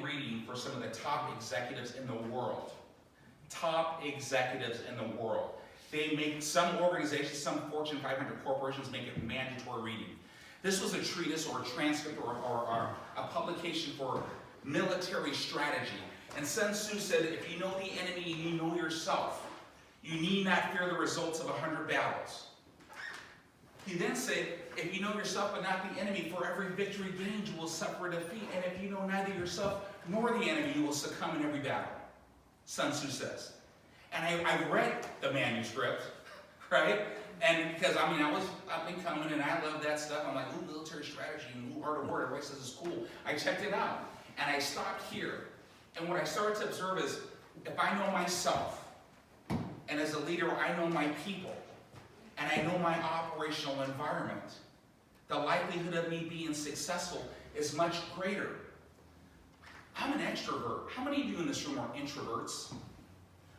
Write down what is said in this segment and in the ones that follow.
reading for some of the top executives in the world. Top executives in the world. They make, some organizations, some Fortune 500 corporations make it mandatory reading. This was a treatise or a transcript or a publication for military strategy. And Sun Tzu said, if you know the enemy, you know yourself. You need not fear the results of 100 battles. He then said, if you know yourself but not the enemy, for every victory gained, you will suffer defeat. And if you know neither yourself nor the enemy, you will succumb in every battle. Sun Tzu says. And I read the manuscript, right? And because, I mean, I've been coming and I love that stuff. I'm like, ooh, military strategy and ooh, art of war. Everybody says it's cool. I checked it out. And I stopped here. And what I started to observe is, if I know myself, and as a leader, I know my people, and I know my operational environment, the likelihood of me being successful is much greater. I'm an extrovert. How many of you in this room are introverts?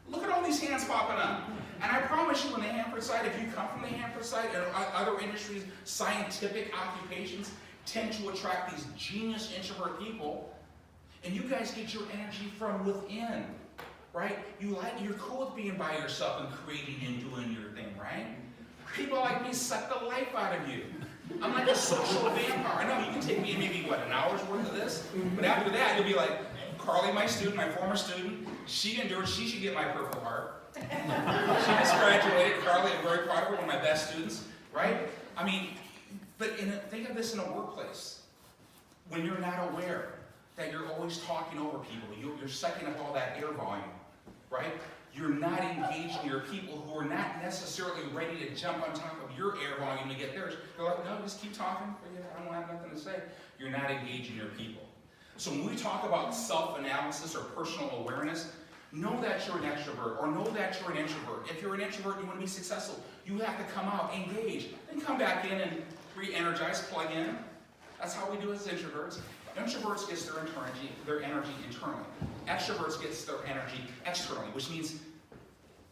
Look at all these hands popping up. And I promise you, on the Hanford side, if you come from the Hanford side, and other industries, scientific occupations tend to attract these genius introvert people, and you guys get your energy from within, right? You're cool with being by yourself and creating and doing your thing, right? People like me suck the life out of you. I'm like a social vampire. I know you can take me maybe, what, an hour's worth of this? But after that, you'll be like, Carly, my student, my former student, she endured, she should get my Purple Heart. She just graduated. Carly, I'm very proud of her, one of my best students, right? I mean, but think of this in a workplace. When you're not aware that you're always talking over people, you're sucking up all that air volume, right? You're not engaging your people who are not necessarily ready to jump on top of your air volume to get theirs. They're like, no, just keep talking. I don't have nothing to say. You're not engaging your people. So when we talk about self-analysis or personal awareness, know that you're an extrovert or know that you're an introvert. If you're an introvert and you want to be successful, you have to come out, engage, then come back in and re-energize, plug in. That's how we do as introverts. Introverts gets their energy internally. Extroverts gets their energy externally, which means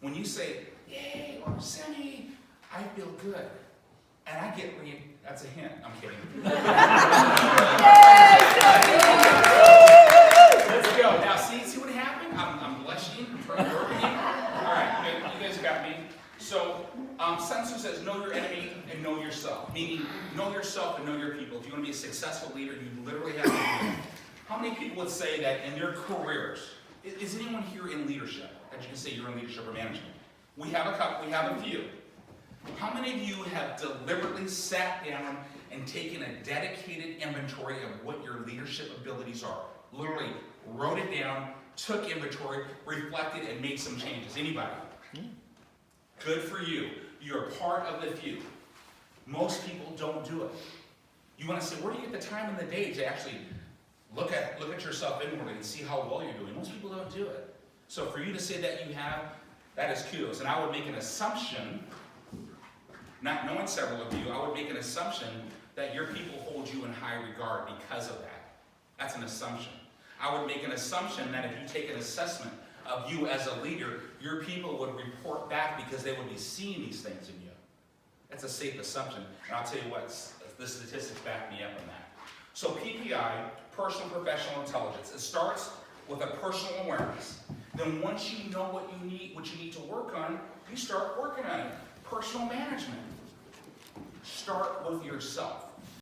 when you say, yay, or M.Semi, I feel good. And I get, that's a hint, I'm kidding. Let's go. Now see what happened? I'm blushing, I'm trying to work with you. All right, you guys got me. So, Sun Tzu says, know your enemy and know yourself. Meaning, know yourself and know your people. If you want to be a successful leader, you literally have to do it. How many people would say that in their careers, is anyone here in leadership? That you can say you're in leadership or management? We have a couple, we have a few. How many of you have deliberately sat down and taken a dedicated inventory of what your leadership abilities are? Literally wrote it down, took inventory, reflected, and made some changes. Anybody? Good for you. You're part of the few. Most people don't do it. You want to say, where do you get the time in the day to actually look at yourself inwardly and see how well you're doing? Most people don't do it. So for you to say that you have, that is kudos. And I would make an assumption, not knowing several of you, I would make an assumption that your people hold you in high regard because of that. That's an assumption. I would make an assumption that if you take an assessment of you as a leader, your people would report back because they would be seeing these things in you. That's a safe assumption. And I'll tell you what, the statistics back me up on that. So PPI, personal professional intelligence, it starts with a personal awareness. Then once you know what you need to work on, you start working on it. Personal management. Start with yourself.